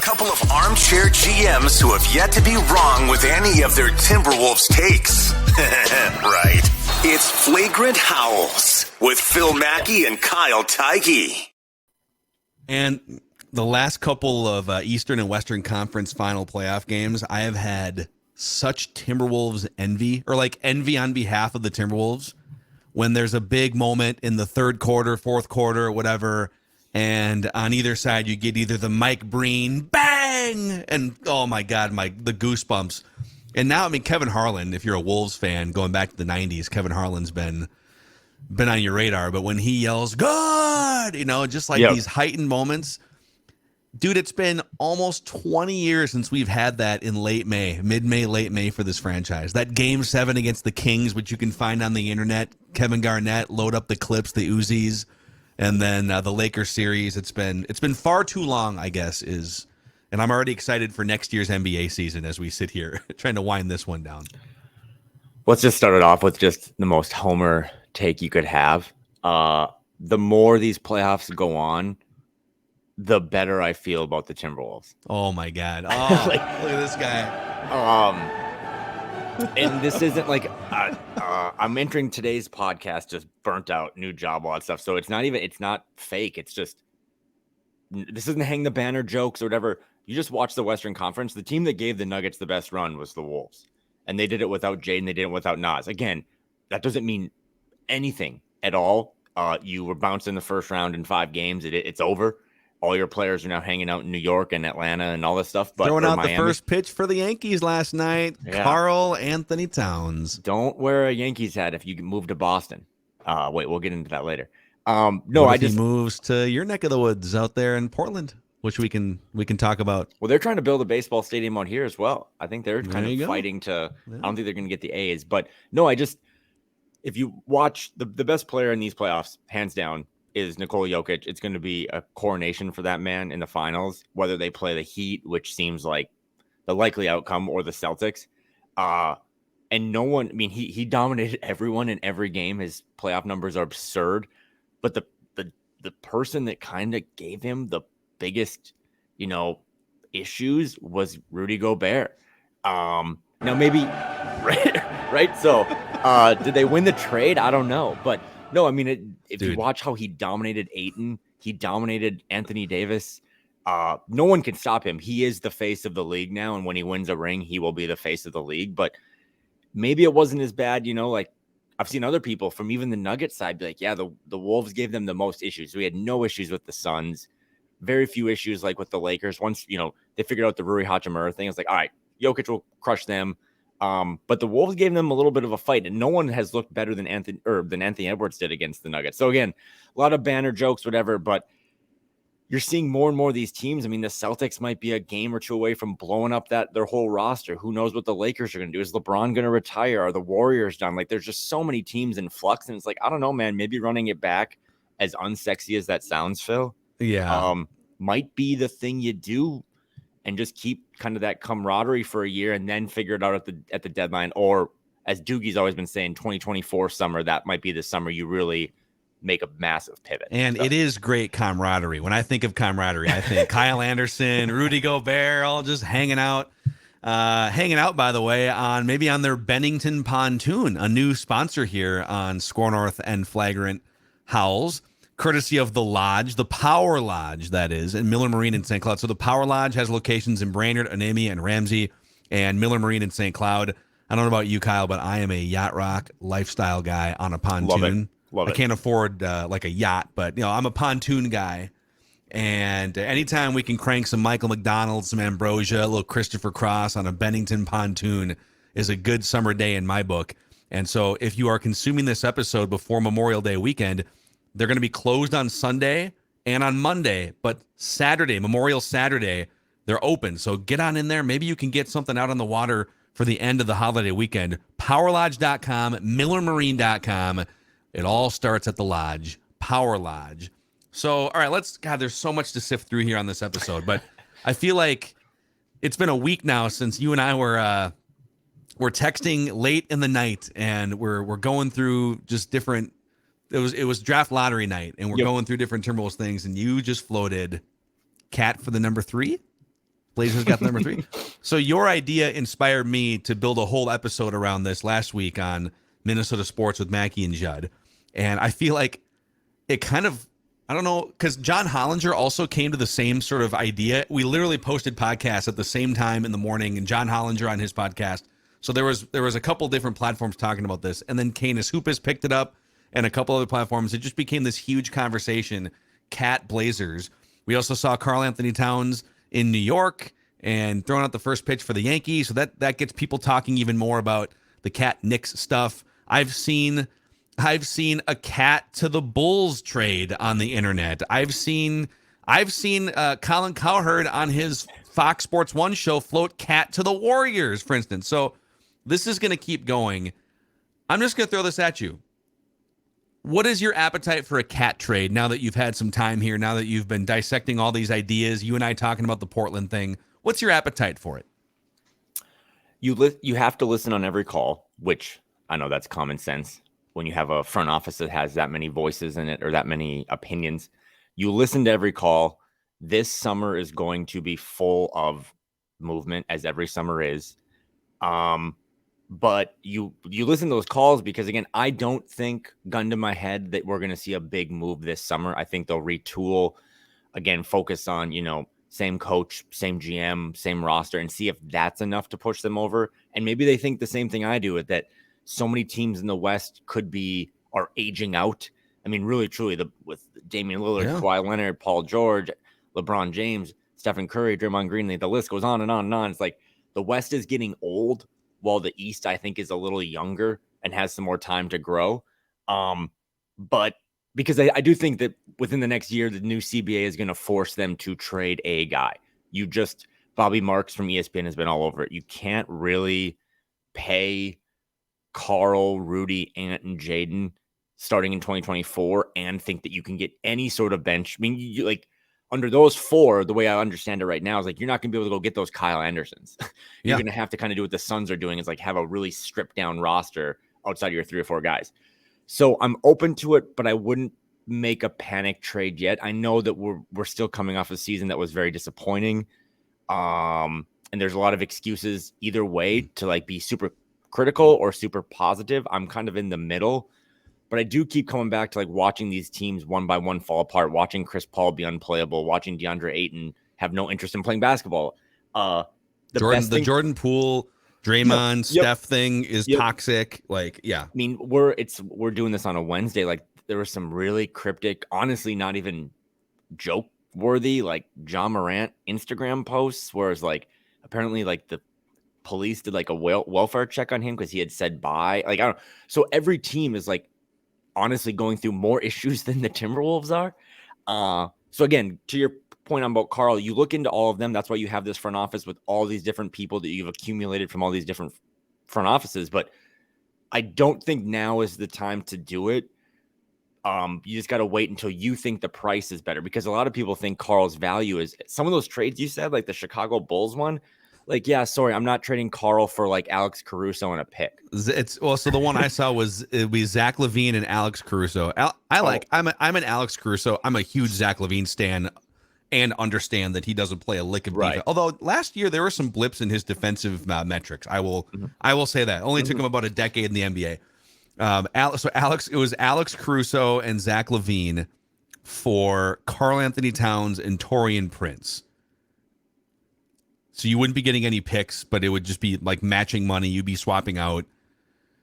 couple of armchair GMs who have yet to be wrong with any of their Timberwolves takes. Right. It's Flagrant Howls with Phil Mackey and Kyle Theige. And the last couple of Eastern and Western Conference final playoff games, I have had such Timberwolves envy, or like envy on behalf of the Timberwolves, when there's a big moment in the third quarter, fourth quarter, whatever, and on either side you get either the Mike Breen bang and oh my god, the goosebumps. And now, I mean, Kevin Harlan, if you're a Wolves fan going back to the 90s, Kevin Harlan's been on your radar, but when he yells good, just like these heightened moments, dude, it's been almost 20 years since we've had that in mid-May, late May for this franchise. That Game 7 against the Kings, which you can find on the internet, Kevin Garnett, load up the clips, the Uzis, and then the Lakers series. It's been far too long, I guess, and I'm already excited for next year's NBA season as we sit here trying to wind this one down. Let's just start it off with just the most homer take you could have. The more these playoffs go on, the better I feel about the Timberwolves. Oh my God. Oh, look at this guy. And this isn't like, I'm entering today's podcast just burnt out, new job, all that stuff. So it's not fake. It's just, this isn't hang the banner jokes or whatever. You just watch the Western Conference. The team that gave the Nuggets the best run was the Wolves. And they did it without Jaden. They did it without Nas. Again, that doesn't mean anything at all. You were bounced in the first round in 5 games. It's over. All your players are now hanging out in New York and Atlanta and all this stuff. But throwing out Miami, the first pitch for the Yankees last night, Karl-Anthony Towns. Don't wear a Yankees hat if you move to Boston. Wait, we'll get into that later. He moves to your neck of the woods out there in Portland, which we can talk about. Well, they're trying to build a baseball stadium out here as well. I think they're kind of fighting to. Yeah. I don't think they're going to get the A's, but no, if you watch the best player in these playoffs, hands down, is Nikola Jokic. It's going to be a coronation for that man in the finals, whether they play the Heat, which seems like the likely outcome, or the Celtics. And no one, I mean, he dominated everyone in every game. His playoff numbers are absurd, but the person that kind of gave him the biggest, issues was Rudy Gobert. Now maybe, right? So, did they win the trade? I don't know, but no, I mean, if you watch how he dominated Ayton, he dominated Anthony Davis. No one can stop him. He is the face of the league now, and when he wins a ring, he will be the face of the league. But maybe it wasn't as bad, like I've seen other people from even the Nuggets side be like, yeah, the Wolves gave them the most issues. We had no issues with the Suns, very few issues like with the Lakers. Once, they figured out the Rui Hachimura thing, it's like, all right, Jokic will crush them. But the Wolves gave them a little bit of a fight, and no one has looked better than Anthony Edwards did against the Nuggets. So again, a lot of banner jokes, whatever, but you're seeing more and more of these teams. I mean, the Celtics might be a game or two away from blowing up their whole roster. Who knows what the Lakers are going to do? Is LeBron going to retire? Are the Warriors done? Like, there's just so many teams in flux, and it's like, I don't know, man, maybe running it back, as unsexy as that sounds, Phil, might be the thing you do, and just keep kind of that camaraderie for a year and then figure it out at the deadline. Or, as Doogie's always been saying, 2024 summer, that might be the summer you really make a massive pivot. And it is great camaraderie. When I think of camaraderie, I think Kyle Anderson, Rudy Gobert, all just hanging out. By the way, on their Bennington pontoon, a new sponsor here on Score North and Flagrant Howls, courtesy of the Lodge, the Power Lodge, that is, in Miller Marine in St. Cloud. So the Power Lodge has locations in Brainerd, Onemi, and Ramsey, and Miller Marine in St. Cloud. I don't know about you, Kyle, but I am a yacht rock lifestyle guy on a pontoon. Love it. I can't afford like a yacht, but I'm a pontoon guy. And anytime we can crank some Michael McDonald, some Ambrosia, a little Christopher Cross on a Bennington pontoon is a good summer day in my book. And so if you are consuming this episode before Memorial Day weekend, they're going to be closed on Sunday and on Monday, but Saturday, Memorial Saturday, they're open. So get on in there. Maybe you can get something out on the water for the end of the holiday weekend. PowerLodge.com, MillerMarine.com. It all starts at the Lodge, Power Lodge. So, all right, there's so much to sift through here on this episode, but I feel like it's been a week now since you and I were texting late in the night, and we're going through just different. It was draft lottery night, and we're going through different Timberwolves things, and you just floated Cat for the number 3. Blazers got the number 3. So your idea inspired me to build a whole episode around this last week on Minnesota sports with Mackey and Judd. And I feel like it kind of, I don't know, because John Hollinger also came to the same sort of idea. We literally posted podcasts at the same time in the morning, and John Hollinger on his podcast. So there was a couple different platforms talking about this. And then Canis Hoopus picked it up and a couple other platforms. It just became this huge conversation. Cat Blazers. We also saw Karl-Anthony Towns in New York and throwing out the first pitch for the Yankees. So that gets people talking even more about the Cat Knicks stuff. I've seen a Cat to the Bulls trade on the internet. I've seen Colin Cowherd on his Fox Sports 1 show float Cat to the Warriors, for instance. So this is going to keep going. I'm just going to throw this at you. What is your appetite for a Cat trade now that you've had some time here, now that you've been dissecting all these ideas, you and I talking about the Portland thing? What's your appetite for it? You have to listen on every call, which I know that's common sense. When you have a front office that has that many voices in it or that many opinions, you listen to every call. This summer is going to be full of movement, as every summer is. But you listen to those calls because, again, I don't think, gun to my head, that we're going to see a big move this summer. I think they'll retool, again, focus on, same coach, same GM, same roster, and see if that's enough to push them over. And maybe they think the same thing I do, that so many teams in the West are aging out. I mean, really, truly, with Damian Lillard, Kawhi Leonard, Paul George, LeBron James, Stephen Curry, Draymond Green, the list goes on and on and on. It's like the West is getting old, while the East, I think, is a little younger and has some more time to grow. But because I do think that within the next year, the new CBA is going to force them to trade a guy. Bobby Marks from ESPN has been all over it. You can't really pay Carl, Rudy, Ant, and Jaden starting in 2024 and think that you can get any sort of bench. I mean, under those four, the way I understand it right now is you're not going to be able to go get those Kyle Andersons. You're going to have to kind of do what the Suns are doing, is have a really stripped down roster outside of your 3 or 4 guys. So I'm open to it, but I wouldn't make a panic trade yet. I know that we're still coming off a season that was very disappointing. And there's a lot of excuses either way to be super critical or super positive. I'm kind of in the middle. But I do keep coming back to watching these teams one by one fall apart, watching Chris Paul be unplayable, watching DeAndre Ayton have no interest in playing basketball. The Jordan Poole, Draymond, Steph thing is toxic. I mean, we're doing this on a Wednesday. There were some really cryptic, honestly, not even joke worthy, John Morant Instagram posts, whereas apparently the police did a welfare check on him because he had said bye. I don't know. So every team is honestly going through more issues than the Timberwolves are. So again, to your point about Carl, you look into all of them. That's why you have this front office with all these different people that you've accumulated from all these different front offices. But I don't think now is the time to do it. You just got to wait until you think the price is better, because a lot of people think Carl's value is some of those trades you said, the Chicago Bulls one. I'm not trading Carl for Alex Caruso and a pick. So the one I saw was Zach LaVine and Alex Caruso. I'm an Alex Caruso. I'm a huge Zach LaVine stan and understand that he doesn't play a lick of defense. Although last year there were some blips in his defensive metrics. I will say that. Only took him about a decade in the NBA. It was Alex Caruso and Zach LaVine for Karl-Anthony Towns and Taurean Prince. So you wouldn't be getting any picks, but it would just be matching money. You'd be swapping out.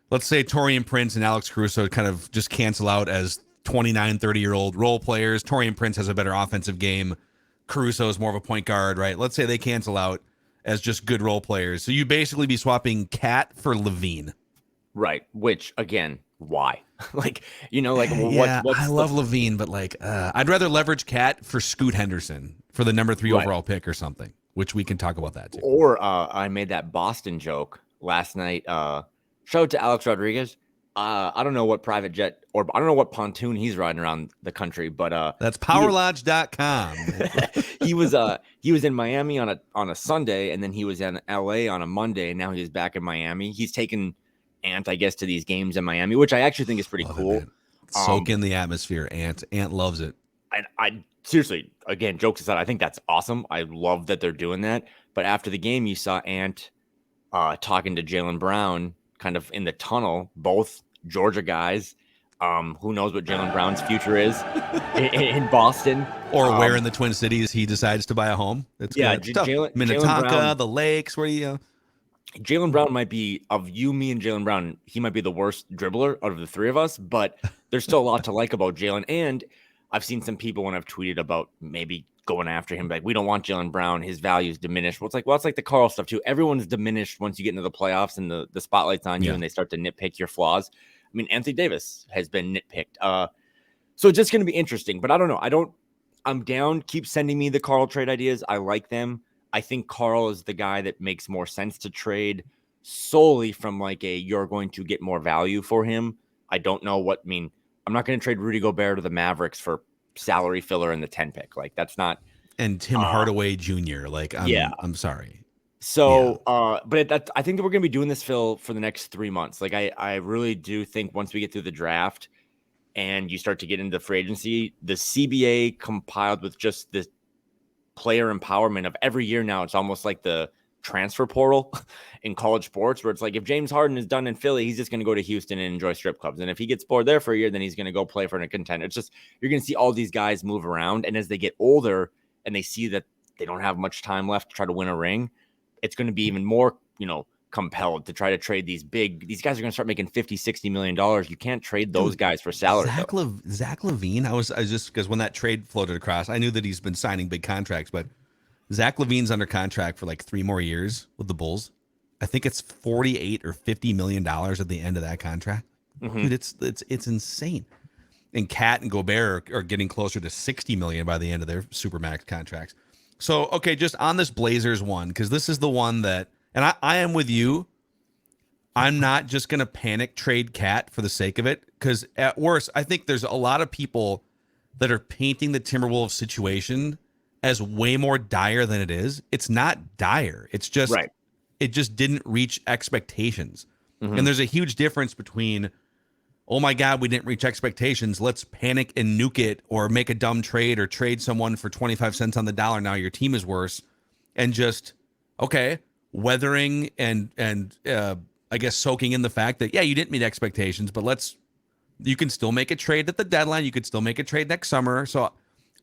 Let's say Taurean Prince and Alex Caruso kind of just cancel out as 29, 30-year-old role players. Taurean Prince has a better offensive game. Caruso is more of a point guard, right? Let's say they cancel out as just good role players. So you basically be swapping Cat for LaVine. Right. Which, again, why? I love LaVine, but I'd rather leverage Cat for Scoot Henderson for the number 3 overall pick or something, which we can talk about that too. Or I made that Boston joke last night. Shout out to Alex Rodriguez. I don't know what private jet or I don't know what pontoon he's riding around the country, but that's powerlodge.com. He was in Miami on a Sunday, and then he was in LA on a Monday, and now he's back in Miami. He's taken Ant, I guess, to these games in Miami, which I actually think is pretty cool. Soak in the atmosphere, Ant. Ant loves it. I seriously, again, jokes aside, I think that's awesome. I love that they're doing that. But after the game, you saw Ant talking to Jaylen Brown kind of in the tunnel, both Georgia guys. Who knows what Jaylen Brown's future is in Boston. Or where in the Twin Cities he decides to buy a home. It's tough. Minnetonka, the lakes, where you Jaylen Brown might be, of you, me, and Jaylen Brown, he might be the worst dribbler out of the three of us, but there's still a lot to like about Jaylen. And I've seen some people when I've tweeted about maybe going after him, like, we don't want Jaylen Brown, his value is diminished. Well, it's like the Karl stuff too. Everyone's diminished once you get into the playoffs and the spotlight's on you and they start to nitpick your flaws. I mean, Anthony Davis has been nitpicked. So it's just going to be interesting, but I don't know. I'm down. Keep sending me the Karl trade ideas. I like them. I think Karl is the guy that makes more sense to trade solely from like you're going to get more value for him. I don't know I'm not going to trade Rudy Gobert to the Mavericks for salary filler in the 10 pick. Like, that's not. And Tim Hardaway Jr. Like, I'm sorry. So, but I think that we're going to be doing this, Phil, for the next 3 months. Like, I really do think once we get through the draft and you start to get into free agency, the CBA compiled with just the player empowerment of every year now, it's almost like the transfer portal in college sports, where it's like, if James Harden is done in Philly, he's just going to go to Houston and enjoy strip clubs. And if he gets bored there for a year, then he's going to go play for a contender. It's just, you're going to see all these guys move around. And as they get older and they see that they don't have much time left to try to win a ring, it's going to be even more, compelled to try to trade these guys are going to start making $50-60 million. You can't trade those guys for salary. Zach LaVine, I just, because when that trade floated across, I knew that he's been signing big contracts, but Zach LaVine's under contract for like 3 more years with the Bulls. I think it's $48 or $50 million at the end of that contract. Dude, it's insane. And Cat and Gobert are getting closer to $60 million by the end of their Supermax contracts. So, okay, just on this Blazers one, because this is the one that, and I am with you. I'm not just going to panic trade Cat for the sake of it, because at worst, I think there's a lot of people that are painting the Timberwolves situation as way more dire than it is. It's not dire. It's just, It just didn't reach expectations. And there's a huge difference between, oh my God, we didn't reach expectations, let's panic and nuke it, or make a dumb trade, or trade someone for 25 cents on the dollar, now your team is worse, and just, okay, weathering and I guess soaking in the fact that, yeah, you didn't meet expectations, but you can still make a trade at the deadline. You could still make a trade next summer. So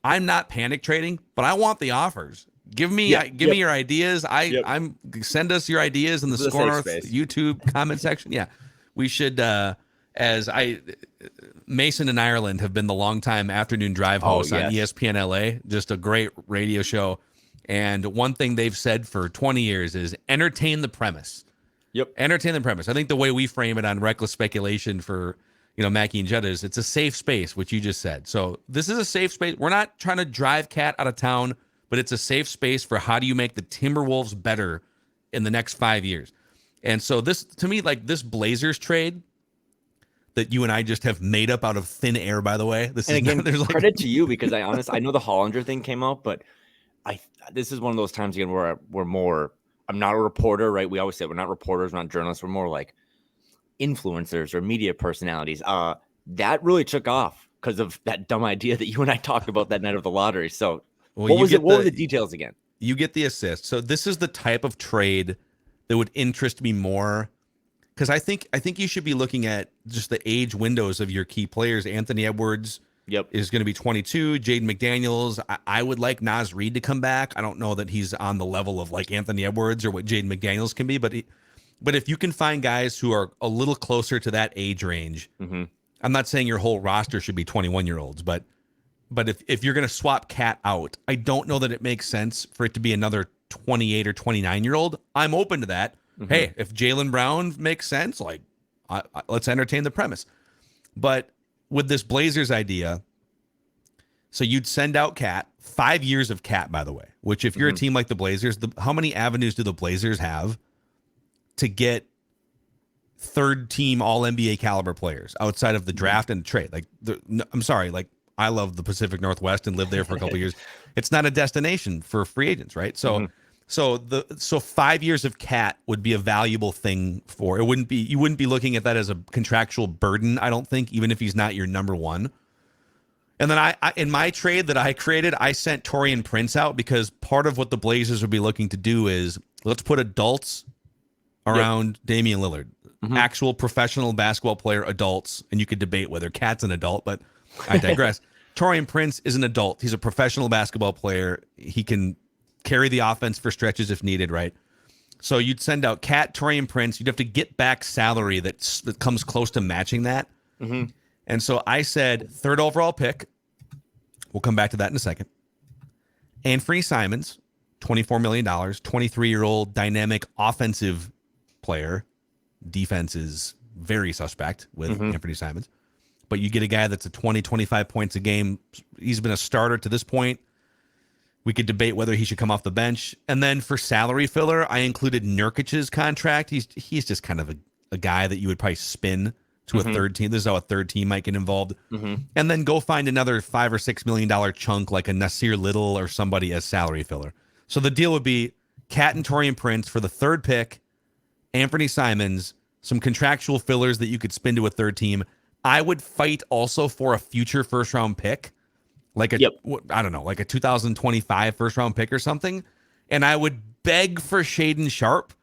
I'm not panic trading, but I want the offers. Give me your ideas. Send us your ideas in the Score North YouTube comment section. Yeah, we should, Mason and Ireland have been the longtime afternoon drive hosts on ESPN LA, just a great radio show. And one thing they've said for 20 years is entertain the premise. Yep. Entertain the premise. I think the way we frame it on Reckless Speculation for, Mackey and Judd is, it's a safe space, which you just said. So this is a safe space. We're not trying to drive Cat out of town, but it's a safe space for how do you make the Timberwolves better in the next 5 years. And so this, to me, like this Blazers trade that you and I just have made up out of thin air, by the way. There's credit to you, because I know the Hollinger thing came out, but this is one of those times again where I'm not a reporter, right? We always say we're not reporters, we're not journalists. We're more like influencers or media personalities. That really took off because of that dumb idea that you and I talked about that night of the lottery. So what were the details again? You get the assist. So this is the type of trade that would interest me more, because I think you should be looking at just the age windows of your key players. Anthony Edwards is going to be 22. Jaden McDaniels. I would like Naz Reid to come back. I don't know that he's on the level of like Anthony Edwards or what Jaden McDaniels can be, but if you can find guys who are a little closer to that age range, I'm not saying your whole roster should be 21-year-olds, but if you're going to swap Cat out, I don't know that it makes sense for it to be another 28 or 29-year-old. I'm open to that. Hey, if Jaylen Brown makes sense, like let's entertain the premise. But with this Blazers idea, so you'd send out Cat, 5 years of Cat, by the way, which if you're a team like the Blazers, how many avenues do the Blazers have to get third team all NBA caliber players outside of the draft and trade? Like, I'm sorry, like I love the Pacific Northwest and lived there for a couple of years. It's not a destination for free agents, right? So, so 5 years of Cat would be a valuable thing for it. You wouldn't be looking at that as a contractual burden, I don't think, even if he's not your number one. And then I in my trade that I created, I sent Taurean Prince out because part of what the Blazers would be looking to do is let's put adults around Damian Lillard, actual professional basketball player adults, and you could debate whether Cat's an adult, but I digress. Taurean Prince is an adult. He's a professional basketball player. He can carry the offense for stretches if needed, right? So you'd send out Cat, Taurean Prince. You'd have to get back salary that comes close to matching that. And so I said, third overall pick. We'll come back to that in a second. Anthony Simons, $24 million, 23-year-old dynamic offensive player. Defense is very suspect with Anthony Simons. But you get a guy that's a 20, 25 points a game. He's been a starter to this point. We could debate whether he should come off the bench. And then for salary filler, I included Nurkic's contract. He's just kind of a guy that you would probably spin to a third team. This is how a third team might get involved. And then go find another $5 or $6 million chunk like a Nasir Little or somebody as salary filler. So the deal would be Cat and Taurean Prince for the third pick, Anthony Simons, some contractual fillers that you could spin to a third team. I would fight also for a future first round pick, like I don't know, like a 2025 first round pick or something. And I would beg for Shaedon Sharpe,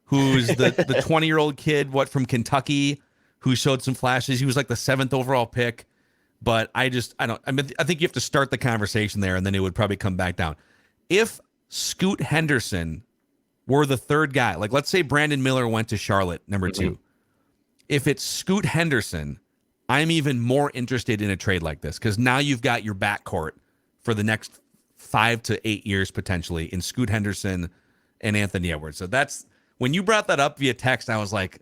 who's the 20-year-old kid, from Kentucky, who showed some flashes. He was like the 7th overall pick. But I think you have to start the conversation there, and then it would probably come back down. If Scoot Henderson were the third guy, like let's say Brandon Miller went to Charlotte, number 2. If it's Scoot Henderson, I'm even more interested in a trade like this because now you've got your backcourt for the next 5 to 8 years potentially in Scoot Henderson and Anthony Edwards. So that's when you brought that up via text, I was like,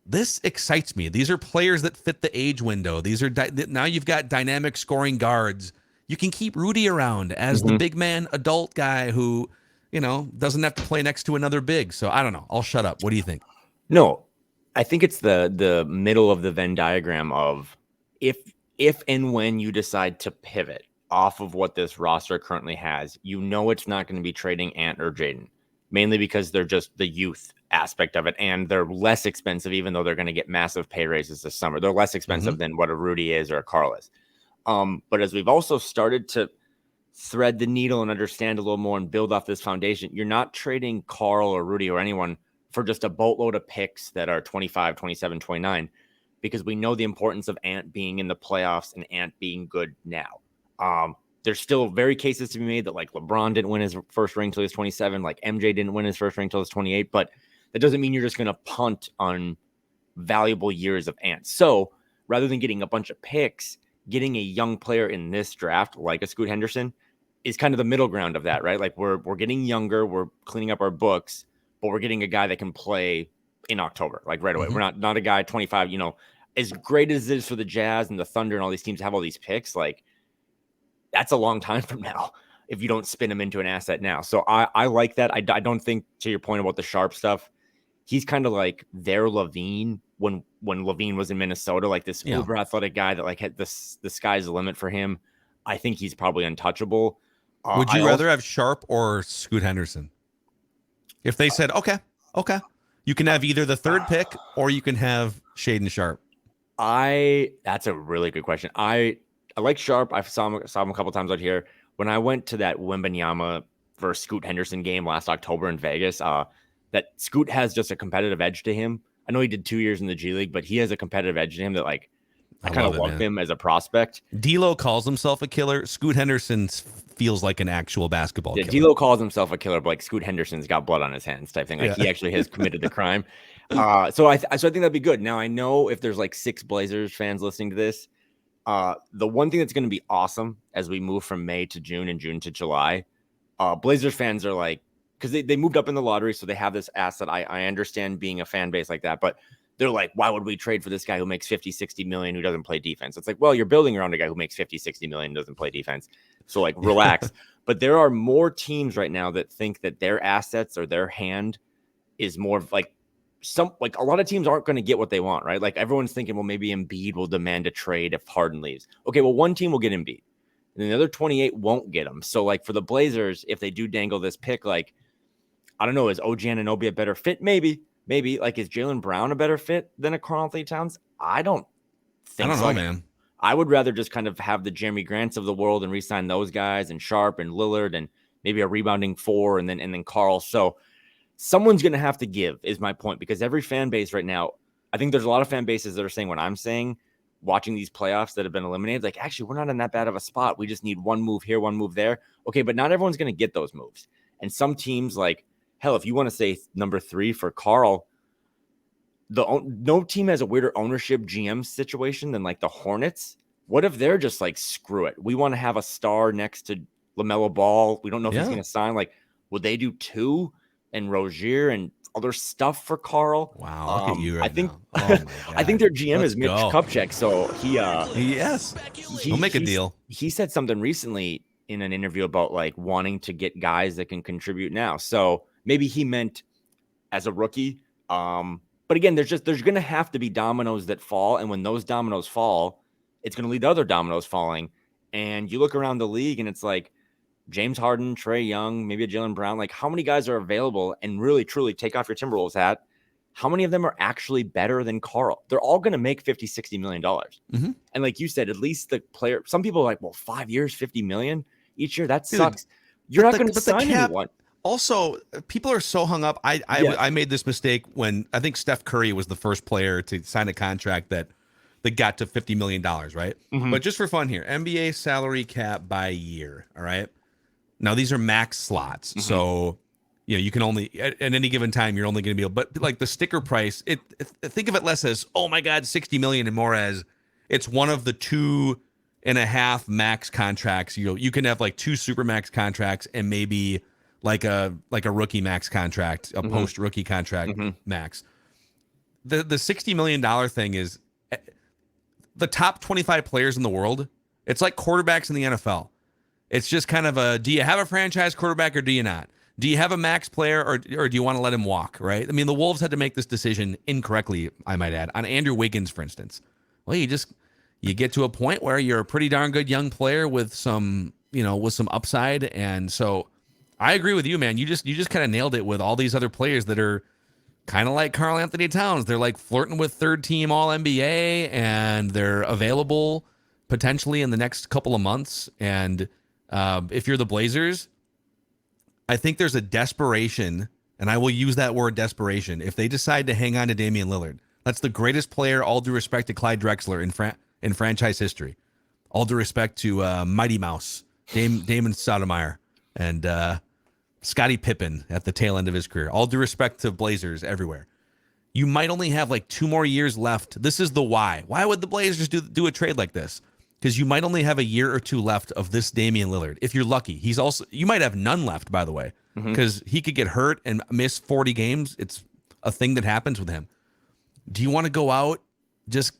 this excites me. These are players that fit the age window. These are now you've got dynamic scoring guards. You can keep Rudy around as the big man adult guy who, doesn't have to play next to another big. So I don't know. I'll shut up. What do you think? No, I think it's the middle of the Venn diagram of if and when you decide to pivot off of what this roster currently has, it's not going to be trading Ant or Jaden, mainly because they're just the youth aspect of it, and they're less expensive, even though they're going to get massive pay raises this summer. They're less expensive than what a Rudy is or a Karl is. But as we've also started to thread the needle and understand a little more and build off this foundation, you're not trading Karl or Rudy or anyone for just a boatload of picks that are 25, 27, 29, because we know the importance of Ant being in the playoffs and Ant being good now. There's still very cases to be made that like LeBron didn't win his first ring till he was 27, like MJ didn't win his first ring till he was 28, but that doesn't mean you're just going to punt on valuable years of Ant. So rather than getting a bunch of picks, getting a young player in this draft, like a Scoot Henderson, is kind of the middle ground of that, right? Like we're getting younger, we're cleaning up our books, but we're getting a guy that can play in October, like right away. We're not a guy 25, as great as it is for the Jazz and the Thunder and all these teams to have all these picks, like that's a long time from now if you don't spin him into an asset now. So I like that. I don't think, to your point about the Sharp stuff, he's kind of like their Levine when Levine was in Minnesota, like this uber athletic guy that like had the sky's the limit for him. I think he's probably untouchable. Would you rather have Sharp or Scoot Henderson? If they said, okay, you can have either the third pick or you can have Shaedon Sharpe. That's a really good question. I like Sharp. I saw him a couple times out here. When I went to that Wembanyama versus Scoot Henderson game last October in Vegas, that Scoot has just a competitive edge to him. I know he did 2 years in the G League, but he has a competitive edge to him that like I kind of love him as a prospect. D'Lo calls himself a killer. Scoot Henderson feels like an actual basketball killer. D'Lo calls himself a killer, but like Scoot Henderson's got blood on his hands type thing. Like he actually has committed the crime. So I think that'd be good. Now I know if there's like 6 Blazers fans listening to this, the one thing that's going to be awesome as we move from May to June and June to July, Blazers fans are like, because they moved up in the lottery, so they have this asset. I understand being a fan base like that, but they're like, why would we trade for this guy who makes 50, 60 million who doesn't play defense? It's like, well, you're building around a guy who makes 50, 60 million and doesn't play defense. So like, relax. But there are more teams right now that think that their assets or their hand is more like a lot of teams aren't going to get what they want, right? Like everyone's thinking, well, maybe Embiid will demand a trade if Harden leaves. Okay, well, one team will get Embiid and the other 28 won't get him. So like for the Blazers, if they do dangle this pick, like, I don't know, is OG Anunoby a better fit? Maybe. Like, is Jaylen Brown a better fit than a Karl-Anthony Towns? I don't think so. I don't know, man. I would rather just kind of have the Jeremy Grants of the world and re-sign those guys and Sharp and Lillard and maybe a rebounding 4 and then Karl. So someone's going to have to give is my point, because every fan base right now, I think there's a lot of fan bases that are saying what I'm saying, watching these playoffs that have been eliminated, like, actually, we're not in that bad of a spot. We just need one move here, one move there. Okay, but not everyone's going to get those moves. And some teams, like, hell, if you want to say number 3 for Karl, no team has a weirder ownership GM situation than like the Hornets. What if they're just like, screw it, we want to have a star next to LaMelo Ball. We don't know if he's going to sign. Like, would they do 2 and Rozier and other stuff for Karl? Wow, look at you right now. Oh I think their GM is Mitch Kupchak. So he'll make a deal. He said something recently in an interview about like wanting to get guys that can contribute now. So maybe he meant as a rookie. But again, there's going to have to be dominoes that fall. And when those dominoes fall, it's going to lead to other dominoes falling. And you look around the league and it's like James Harden, Trae Young, maybe a Jaylen Brown. Like, how many guys are available? And really, truly, take off your Timberwolves hat. How many of them are actually better than Karl? They're all going to make $50-60 million. Mm-hmm. And like you said, at least the player, some people are like, well, 5 years, $50 million each year. That sucks. You're not going to sign anyone. Also, people are so hung up. I made this mistake when I think Steph Curry was the first player to sign a contract that got to $50 million, right? Mm-hmm. But just for fun here, NBA salary cap by year, all right? Now, these are max slots. Mm-hmm. So, you can only, at any given time, you're only going to be able, but like the sticker price, think of it less as, oh my God, 60 million, and more as it's one of the 2.5 max contracts. You can have like 2 super max contracts and maybe like a rookie max contract, a post rookie contract max. The $60 million thing is the top 25 players in the world. It's like quarterbacks in the NFL. It's just kind of do you have a franchise quarterback or do you not? Do you have a max player or do you want to let him walk, right? I mean, the Wolves had to make this decision incorrectly, I might add, on Andrew Wiggins, for instance. Well, you get to a point where you're a pretty darn good young player with some upside. And so I agree with you, man. You just kind of nailed it with all these other players that are kind of like Karl-Anthony Towns. They're like flirting with third-team All-NBA, and they're available potentially in the next couple of months. And if you're the Blazers, I think there's a desperation, and I will use that word desperation, if they decide to hang on to Damian Lillard. That's the greatest player, all due respect to Clyde Drexler in franchise history. All due respect to Mighty Mouse, Damon Stoudemire, and Scottie Pippen at the tail end of his career. All due respect to Blazers everywhere. You might only have like 2 more years left. This is the why. Why would the Blazers do a trade like this? Because you might only have a year or 2 left of this Damian Lillard. If you're lucky, you might have none left, by the way, because he could get hurt and miss 40 games. It's a thing that happens with him. Do you want to go out just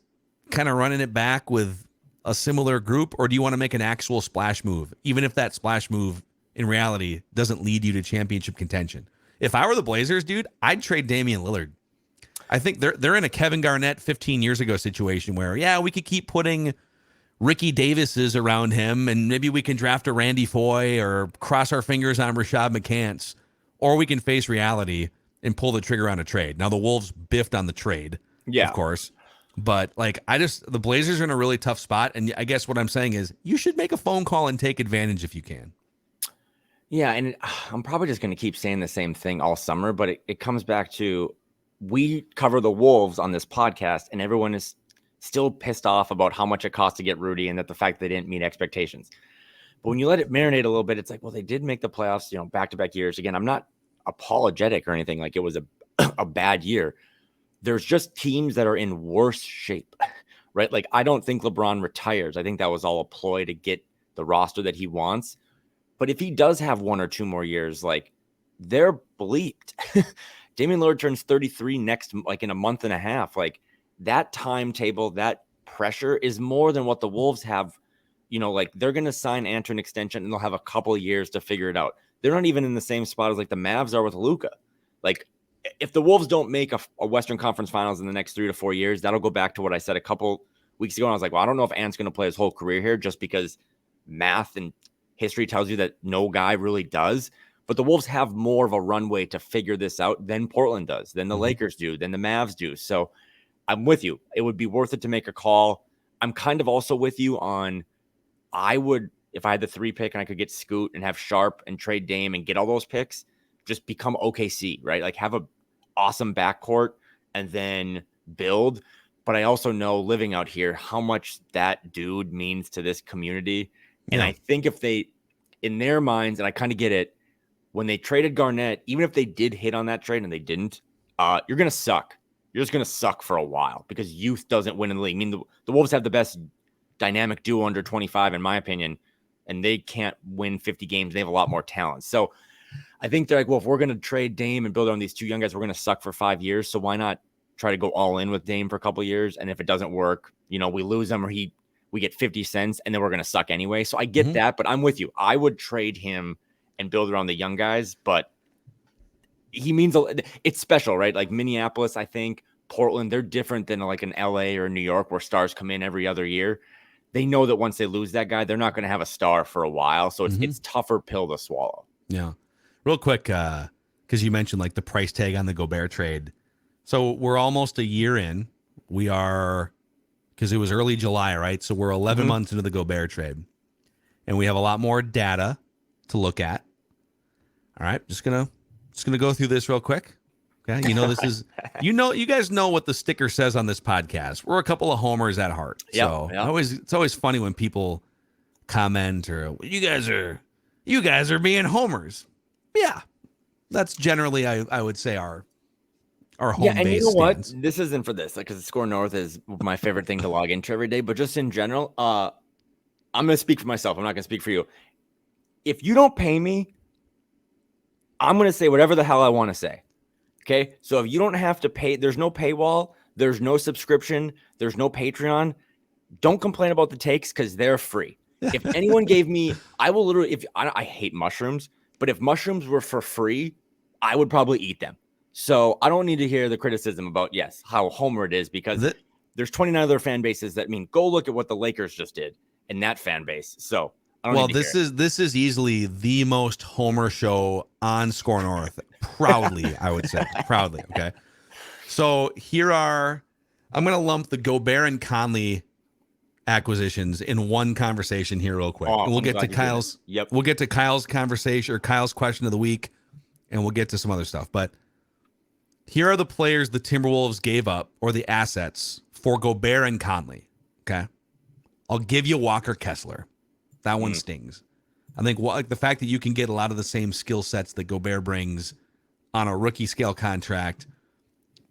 kind of running it back with a similar group, or do you want to make an actual splash move, even if that splash move in reality doesn't lead you to championship contention? If I were the Blazers, dude, I'd trade Damian Lillard. I think they're in a Kevin Garnett 15 years ago situation where, we could keep putting Ricky Davises around him, and maybe we can draft a Randy Foye or cross our fingers on Rashad McCants, or we can face reality and pull the trigger on a trade. Now, the Wolves biffed on the trade, of course, but like the Blazers are in a really tough spot, and I guess what I'm saying is you should make a phone call and take advantage if you can. Yeah, and I'm probably just going to keep saying the same thing all summer, but it comes back to, we cover the Wolves on this podcast, and everyone is still pissed off about how much it cost to get Rudy and that the fact they didn't meet expectations. But when you let it marinate a little bit, it's like, well, they did make the playoffs, back-to-back years. Again, I'm not apologetic or anything like it was a bad year. There's just teams that are in worse shape, right? Like, I don't think LeBron retires. I think that was all a ploy to get the roster that he wants. But if he does have 1 or 2 more years, like, they're bleeped. Damian Lillard turns 33 in a month and a half. Like, that timetable, that pressure is more than what the Wolves have. Like, they're going to sign Ant to an extension and they'll have a couple of years to figure it out. They're not even in the same spot as like the Mavs are with Luka. Like, if the Wolves don't make a Western Conference Finals in the next 3 to 4 years, that'll go back to what I said a couple weeks ago. And I was like, well, I don't know if Ant's going to play his whole career here, just because math and history tells you that no guy really does. But the Wolves have more of a runway to figure this out than Portland does, than the Lakers do, than the Mavs do. So I'm with you. It would be worth it to make a call. I'm kind of also with you on, I would, if I had the 3 pick and I could get Scoot and have Sharp and trade Dame and get all those picks, just become OKC, right? Like have a awesome backcourt and then build. But I also know, living out here, how much that dude means to this community. And I think if they, in their minds, and I kind of get it, when they traded Garnett, even if they did hit on that trade and they didn't, you're going to suck. You're just going to suck for a while because youth doesn't win in the league. I mean, the Wolves have the best dynamic duo under 25, in my opinion, and they can't win 50 games. They have a lot more talent. So I think they're like, well, if we're going to trade Dame and build on these 2 young guys, we're going to suck for 5 years. So why not try to go all in with Dame for a couple of years? And if it doesn't work, we lose him or we get 50 cents and then we're going to suck anyway. So I get that, but I'm with you. I would trade him and build around the young guys, but he means it's special, right? Like Minneapolis, I think, Portland, they're different than like an LA or New York where stars come in every other year. They know that once they lose that guy, they're not going to have a star for a while. So it's tougher pill to swallow. Yeah. Real quick, because you mentioned like the price tag on the Gobert trade. So we're almost a year in. We are, because it was early July, right? So we're 11 months into the Gobert trade. And we have a lot more data to look at. All right. Just gonna go through this real quick. Okay. This is, you guys know what the sticker says on this podcast. We're a couple of homers at heart. So it's always funny when people comment or you guys are being homers. Yeah. That's generally, I would say our home base. And you know what? This isn't for this, because Score North is my favorite thing to log into every day. But just in general, I'm going to speak for myself. I'm not going to speak for you. If you don't pay me, I'm going to say whatever the hell I want to say. Okay. So if you don't have to pay, there's no paywall, there's no subscription, there's no Patreon. Don't complain about the takes because they're free. If anyone gave me, I will literally, I hate mushrooms, but if mushrooms were for free, I would probably eat them. So I don't need to hear the criticism about, how homer it is, because there's 29 other fan bases that go look at what the Lakers just did in that fan base. So this is easily the most homer show on Score North. Proudly, I would say. Proudly, okay? So I'm going to lump the Gobert and Conley acquisitions in one conversation here real quick. And we'll get to Kyle's we'll get to Kyle's conversation or Kyle's question of the week, and we'll get to some other stuff. But here are the players the Timberwolves gave up, or the assets, for Gobert and Conley, okay? I'll give you Walker Kessler. That one stings. I think the fact that you can get a lot of the same skill sets that Gobert brings on a rookie scale contract,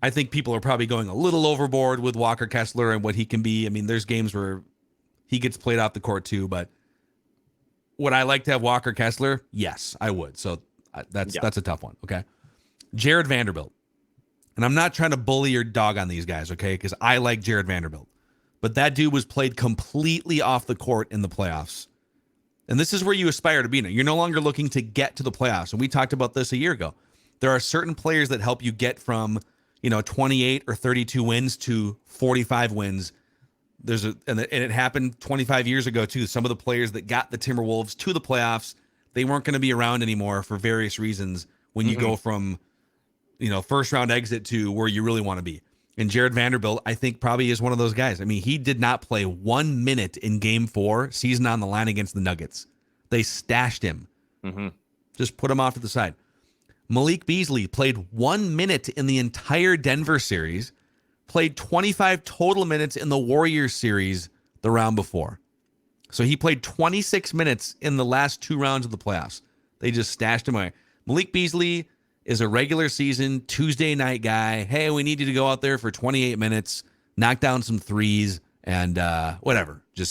I think people are probably going a little overboard with Walker Kessler and what he can be. I mean, there's games where he gets played off the court too, but would I like to have Walker Kessler? Yes, I would. So that's a tough one, okay? Jared Vanderbilt. And I'm not trying to bully or dog on these guys, okay? Because I like Jared Vanderbilt. But that dude was played completely off the court in the playoffs. And this is where you aspire to be now. You're no longer looking to get to the playoffs. And we talked about this a year ago. There are certain players that help you get from, 28 or 32 wins to 45 wins. And it happened 25 years ago too. Some of the players that got the Timberwolves to the playoffs, they weren't going to be around anymore for various reasons when you go from, first round exit to where you really want to be. And Jared Vanderbilt, I think, probably is one of those guys. I mean, he did not play 1 minute in Game 4, season on the line against the Nuggets. They stashed him. Just put him off to the side. Malik Beasley played 1 minute in the entire Denver series, played 25 total minutes in the Warriors series the round before. So he played 26 minutes in the last 2 rounds of the playoffs. They just stashed him away. Malik Beasley is a regular season Tuesday night guy. Hey, we need you to go out there for 28 minutes, knock down some threes, and whatever. And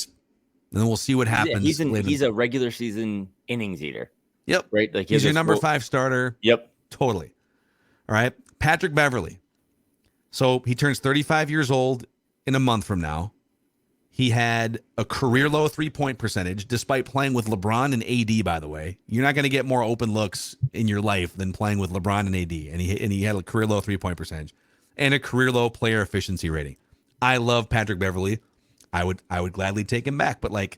then we'll see what happens. He's a regular season innings eater. Yep. Right? Like he's your number 5 starter. Yep. Totally. All right. Patrick Beverley. So he turns 35 years old in a month from now. He had a career low 3-point percentage, despite playing with LeBron and AD, by the way. You're not going to get more open looks in your life than playing with LeBron and AD. And he had a career low 3-point percentage and a career low player efficiency rating. I love Patrick Beverley. I would gladly take him back. But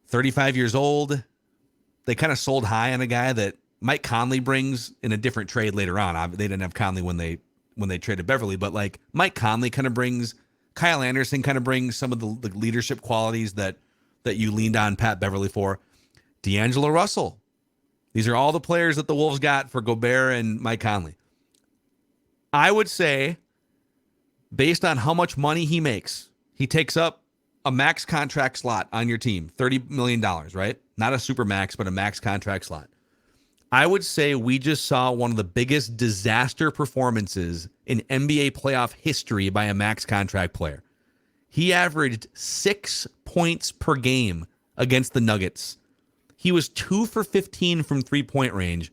35 years old, they kind of sold high on a guy that Mike Conley brings in a different trade later on. They didn't have Conley when they traded Beverley, but Mike Conley kind of brings Kyle Anderson kind of brings some of the leadership qualities that you leaned on Pat Beverly for. D'Angelo Russell. These are all the players that the Wolves got for Gobert and Mike Conley. I would say, based on how much money he makes, he takes up a max contract slot on your team, $30 million, right? Not a super max, but a max contract slot. I would say we just saw one of the biggest disaster performances in NBA playoff history by a max contract player. He averaged 6 points per game against the Nuggets. He was 2 for 15 from 3-point range.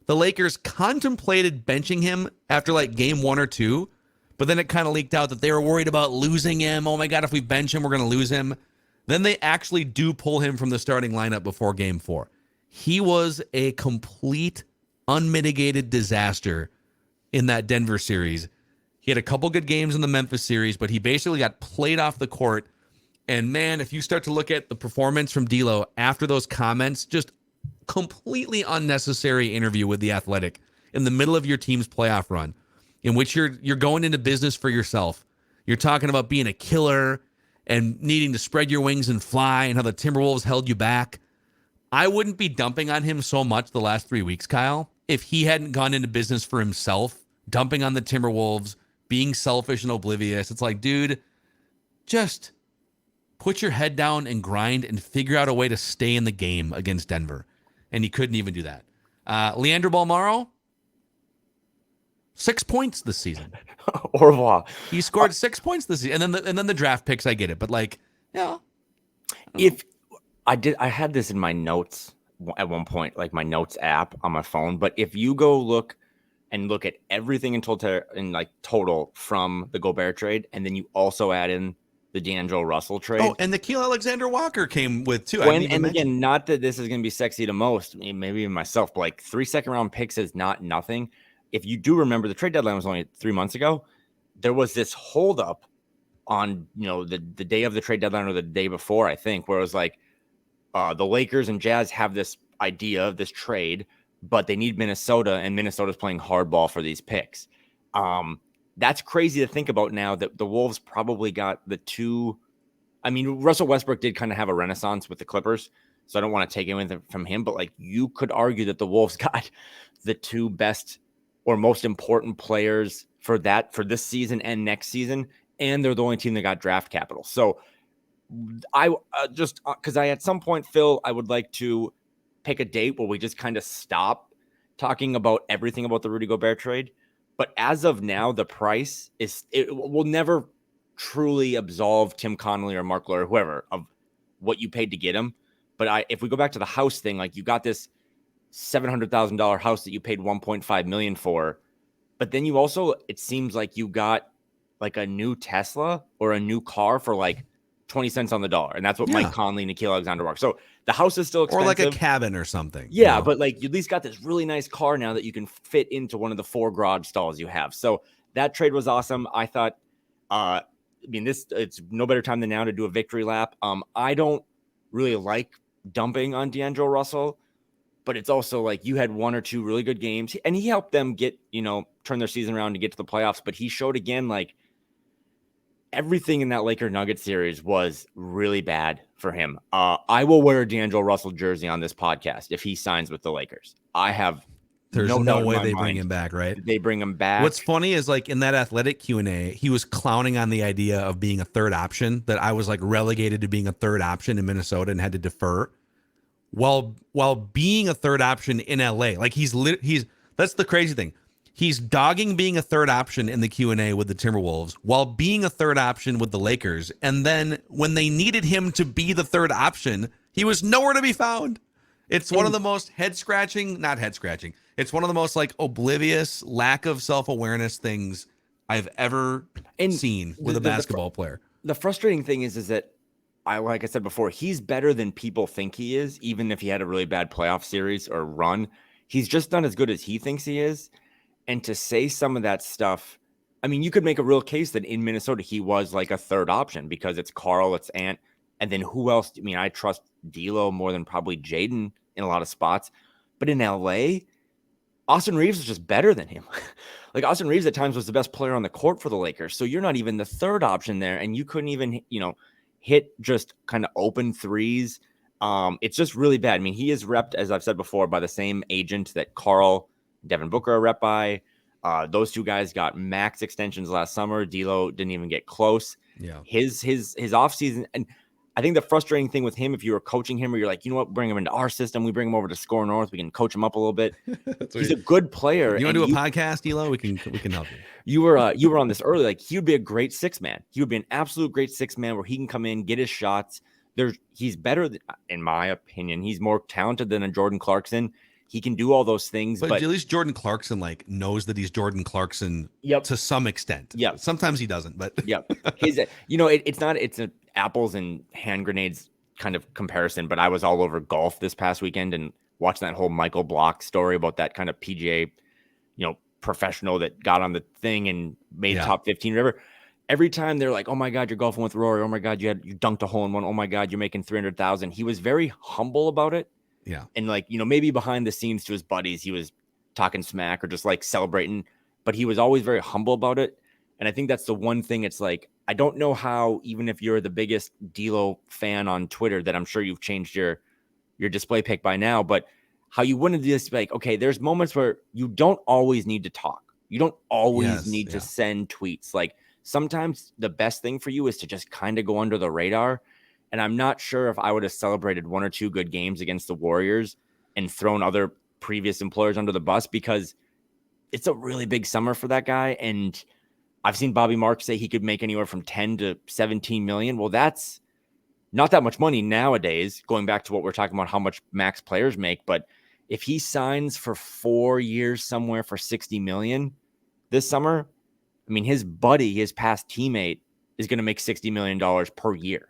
The Lakers contemplated benching him after like game 1 or 2, but then it kind of leaked out that they were worried about losing him. Oh my God, if we bench him, we're going to lose him. Then they actually do pull him from the starting lineup before game 4. He was a complete, unmitigated disaster in that Denver series. He had a couple good games in the Memphis series, but he basically got played off the court. And man, if you start to look at the performance from D'Lo after those comments, just completely unnecessary interview with The Athletic in the middle of your team's playoff run, in which you're going into business for yourself. You're talking about being a killer and needing to spread your wings and fly and how the Timberwolves held you back. I wouldn't be dumping on him so much the last 3 weeks, Kyle, if he hadn't gone into business for himself, dumping on the Timberwolves, being selfish and oblivious. It's like, dude, just put your head down and grind and figure out a way to stay in the game against Denver. And he couldn't even do that. Leandro Balmaro, 6 points this season. Au revoir. He scored 6 points this season. And then the draft picks, I get it. But like, yeah. If I had this in my notes at one point, like my notes app on my phone. But if you go look at everything in total from the Gobert trade, and then you also add in the D'Angelo Russell trade. Oh, and Nickeil Alexander-Walker came with too. And again, not that this is going to be sexy to most, maybe even myself, but like 3 second-round picks is not nothing. If you do remember, the trade deadline was only 3 months ago. There was this holdup on the day of the trade deadline or the day before, I think, where it was like the Lakers and Jazz have this idea of this trade, but they need Minnesota, and Minnesota's playing hardball for these picks. That's crazy to think about now that the Wolves probably got the two. I mean, Russell Westbrook did kind of have a renaissance with the Clippers, so I don't want to take anything from him, but like you could argue that the Wolves got the two best or most important players for this season and next season, and they're the only team that got draft capital. So I just because at some point, Phil, I would like to pick a date where we just kind of stop talking about everything about the Rudy Gobert trade. But as of now, the price will never truly absolve Tim Connelly or Mark Lawyer or whoever of what you paid to get him. But if we go back to the house thing, like you got this $700,000 house that you paid $1.5 million for, but then you also, it seems like you got like a new Tesla or a new car for like 20 cents on the dollar. And that's what Mike Conley and Nickeil Alexander-Walker. So the house is still expensive. Or like a cabin or something. Yeah, but like you at least got this really nice car now that you can fit into one of the 4 garage stalls you have. So that trade was awesome. I thought, it's no better time than now to do a victory lap. I don't really like dumping on D'Angelo Russell, but it's also like you had 1 or 2 really good games and he helped them get, turn their season around to get to the playoffs. But he showed again, like, everything in that Laker-Nuggets series was really bad for him. I will wear a D'Angelo Russell jersey on this podcast if he signs with the Lakers. There's no way they bring him back, right? They bring him back. What's funny is like in that Athletic Q&A, he was clowning on the idea of being a third option, that I was like relegated to being a third option in Minnesota and had to defer while being a third option in LA. Like he's that's the crazy thing. He's dogging being a third option in the Q&A with the Timberwolves while being a third option with the Lakers. And then when they needed him to be the third option, he was nowhere to be found. It's one of the most it's one of the most like oblivious, lack of self-awareness things I've ever seen with a basketball player. The frustrating thing is that like I said before, he's better than people think he is, even if he had a really bad playoff series or run. He's just not as good as he thinks he is. And to say some of that stuff, I mean, you could make a real case that in Minnesota, he was like a third option because it's Carl, it's Ant, and then who else? I mean, I trust D'Lo more than probably Jaden in a lot of spots. But in LA, Austin Reeves is just better than him. like Austin Reeves at times was the best player on the court for the Lakers. So you're not even the third option there, and you couldn't even, hit just kind of open threes. It's just really bad. I mean, he is repped, as I've said before, by the same agent that Carl, Devin Booker are repped by. Those two guys got max extensions last summer. D'Lo didn't even get close. Yeah. His offseason, and I think the frustrating thing with him, if you were coaching him, or you're like, you know what, bring him into our system, we bring him over to Score North, we can coach him up a little bit. He's a good player. You want to do a podcast, D'Lo? We can help you. You were on this early. Like, he would be a great 6-man. He would be an absolute great 6-man where he can come in, get his shots. He's better in my opinion. He's more talented than a Jordan Clarkson. He can do all those things, but at least Jordan Clarkson knows that he's Jordan Clarkson to some extent. Yeah. Sometimes he doesn't, but it's an apples and hand grenades kind of comparison, but I was all over golf this past weekend and watching that whole Michael Block story about that kind of PGA, professional that got on the thing and made top 15 or whatever. Every time they're like, oh my God, you're golfing with Rory. Oh my God, you dunked a hole in one. Oh my God, you're making 300,000. He was very humble about it. Yeah. And maybe behind the scenes to his buddies, he was talking smack or just like celebrating, but he was always very humble about it. And I think that's the one thing. It's like, I don't know how, even if you're the biggest D'Lo fan on Twitter, that I'm sure you've changed your display pic by now, but how you wouldn't just be like, okay, there's moments where you don't always need to talk. You don't always need to send tweets. Like, sometimes the best thing for you is to just kind of go under the radar. And I'm not sure if I would have celebrated 1 or 2 good games against the Warriors and thrown other previous employers under the bus, because it's a really big summer for that guy. And I've seen Bobby Marks say he could make anywhere from 10 to 17 million. Well, that's not that much money nowadays, going back to what we're talking about, how much max players make. But if he signs for 4 years somewhere for 60 million this summer, I mean, his buddy, his past teammate, is going to make $60 million per year.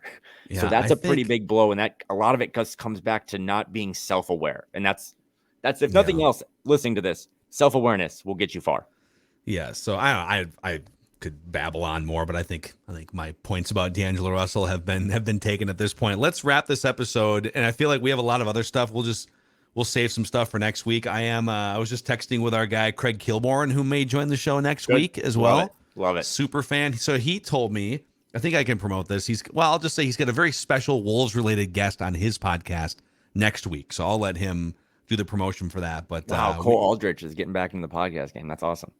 Yeah, so that's a pretty big blow. And that a lot of it comes back to not being self-aware. And that's if nothing else, listening to this, self-awareness will get you far. Yeah. So I could babble on more, but I think my points about D'Angelo Russell have been taken at this point. Let's wrap this episode. And I feel like we have a lot of other stuff. We'll save some stuff for next week. I was just texting with our guy, Craig Kilborn, who may join the show next week as well. Love it. Super fan. So he told me, I think I can promote this. I'll just say he's got a very special Wolves related guest on his podcast next week. So I'll let him do the promotion for that. But wow, Cole Aldrich is getting back into the podcast game. That's awesome.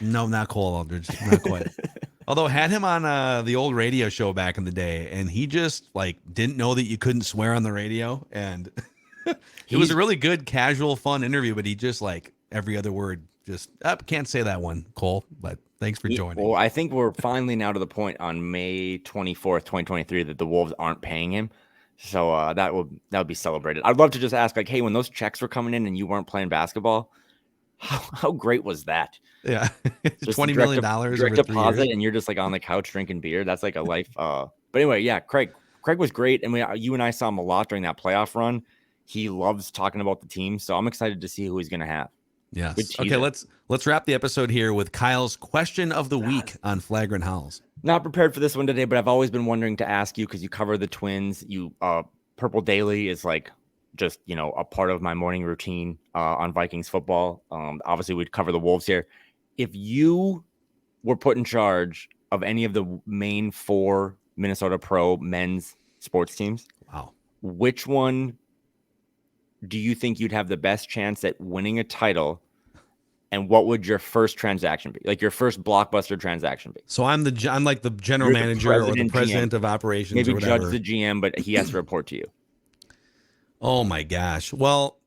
No, not Cole Aldrich. Not quite. Although I had him on the old radio show back in the day, and he just didn't know that you couldn't swear on the radio. And it was a really good, casual, fun interview, but he just every other word just can't say that one, Cole, but thanks for joining. Well, I think we're finally now to the point on May 24th, 2023 that the Wolves aren't paying him. So that would be celebrated. I'd love to just ask, hey, when those checks were coming in and you weren't playing basketball, how great was that? Yeah. $20 million direct deposit, and you're just on the couch drinking beer. That's like a life. But anyway, yeah, Craig was great. And you and I saw him a lot during that playoff run. He loves talking about the team. So I'm excited to see who he's going to have. Yes. Okay, let's wrap the episode here with Kyle's question of the week on Flagrant Howls. Not prepared for this one today, but I've always been wondering to ask you, because you cover the Twins. Purple Daily is just a part of my morning routine on Vikings football. Obviously we'd cover the Wolves here. If you were put in charge of any of the main 4 Minnesota Pro men's sports teams, wow, which one do you think you'd have the best chance at winning a title? And what would your first transaction be? Your first blockbuster transaction be? So I'm the general manager or the president of operations. Maybe or whatever. Judd's the GM, but he has to report to you. Oh my gosh. Well,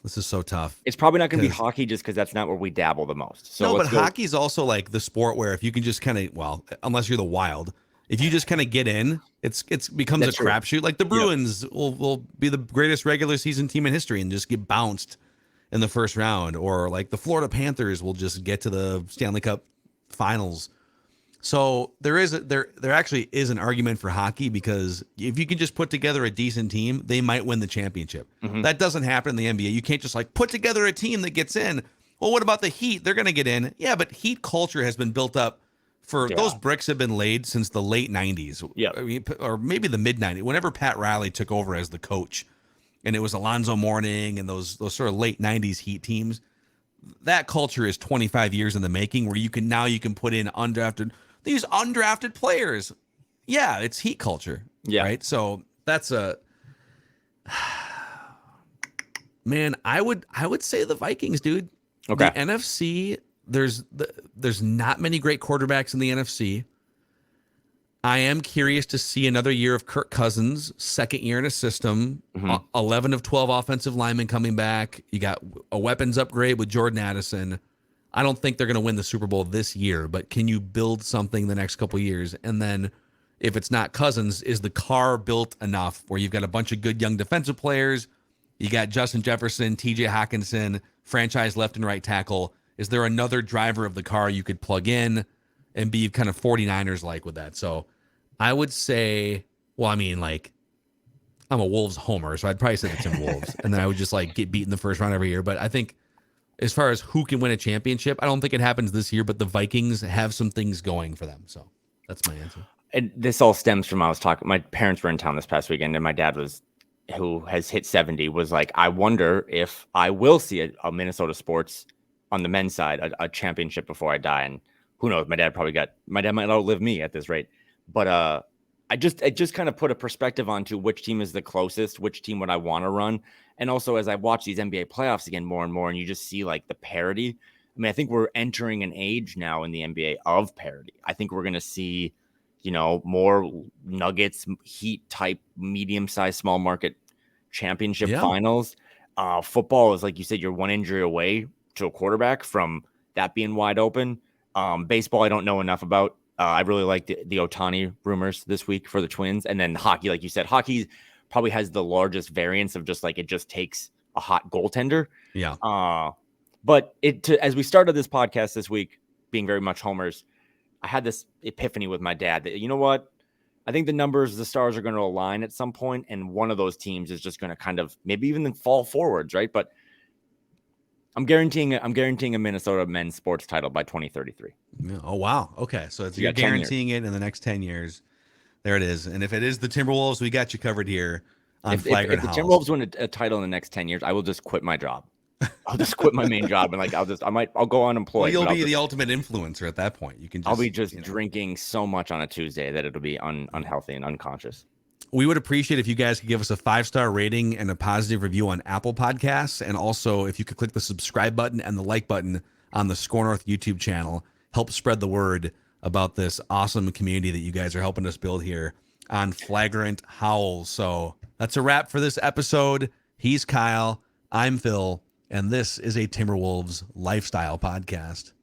this is so tough. It's probably not going to be hockey, just because that's not where we dabble the most. So no, but hockey's also the sport where if you can just unless you're the Wild, if you just kind of get in, it becomes a crapshoot. The Bruins will be the greatest regular season team in history and just get bounced in the first round, or the Florida Panthers will just get to the Stanley Cup Finals. So there actually is an argument for hockey, because if you can just put together a decent team, they might win the championship. Mm-hmm. That doesn't happen in the NBA. You can't just put together a team that gets in. Well, what about the Heat? They're going to get in. Yeah, but Heat culture has been built up those bricks have been laid since the late 90s. Yeah. I mean, or maybe the mid 90s, whenever Pat Riley took over as the coach, and it was Alonzo Mourning and those sort of late 90s Heat teams. that culture is 25 years in the making, where you can put in these undrafted players. Yeah, it's Heat culture. Yeah. Right. So that's man, I would say the Vikings, dude. Okay. The NFC, there's not many great quarterbacks in the NFC. I am curious to see another year of Kirk Cousins, second year in a system, 11 of 12 offensive linemen coming back. You got a weapons upgrade with Jordan Addison. I don't think they're going to win the Super Bowl this year, but can you build something the next couple of years? And then if it's not Cousins, is the car built enough where you've got a bunch of good young defensive players? You got Justin Jefferson, TJ Hawkinson, franchise left and right tackle. Is there another driver of the car you could plug in and be kind of 49ers like with that? So I would say, well, I mean, like, I'm a Wolves homer, so I'd probably say the Timberwolves, and then I would just like get beat in the first round every year. But I think as far as who can win a championship, I don't think it happens this year, but the Vikings have some things going for them. So that's my answer. And this all stems from, my parents were in town this past weekend, and my dad who has hit 70, was like, I wonder if I will see a Minnesota sports on the men's side, a championship before I die. And who knows, my dad might outlive me at this rate. But it just kind of put a perspective onto which team is the closest, which team would I want to run. And also, as I watch these NBA playoffs again more and more, and you just see like the parity. I mean, I think we're entering an age now in the NBA of parity. I think we're going to see, more Nuggets, Heat type, medium-sized, small market championship finals. Football is, like you said, you're one injury away to a quarterback from that being wide open. Baseball, I don't know enough about. I really like the Ohtani rumors this week for the Twins. And then hockey, like you said, hockey probably has the largest variance of just like it just takes a hot goaltender. Yeah. But as we started this podcast this week, being very much homers, I had this epiphany with my dad that, you know what? I think the stars are going to align at some point, and one of those teams is just going to kind of maybe even fall forwards, right? But I'm guaranteeing a Minnesota men's sports title by 2033. Oh, wow. Okay. So you're guaranteeing it in the next 10 years. There it is. And if it is the Timberwolves, we got you covered here on Flagrant House. If the Timberwolves win a title in the next 10 years, I will just quit my job. I'll just quit my main job, and I'll go unemployed. Well, you'll be the ultimate influencer at that point. I'll be drinking so much on a Tuesday that it'll be unhealthy and unconscious. We would appreciate if you guys could give us a 5-star rating and a positive review on Apple Podcasts. And also if you could click the subscribe button and the like button on the Score North YouTube channel, help spread the word about this awesome community that you guys are helping us build here on Flagrant Howls. So that's a wrap for this episode. He's Kyle. I'm Phil. And this is a Timberwolves lifestyle podcast.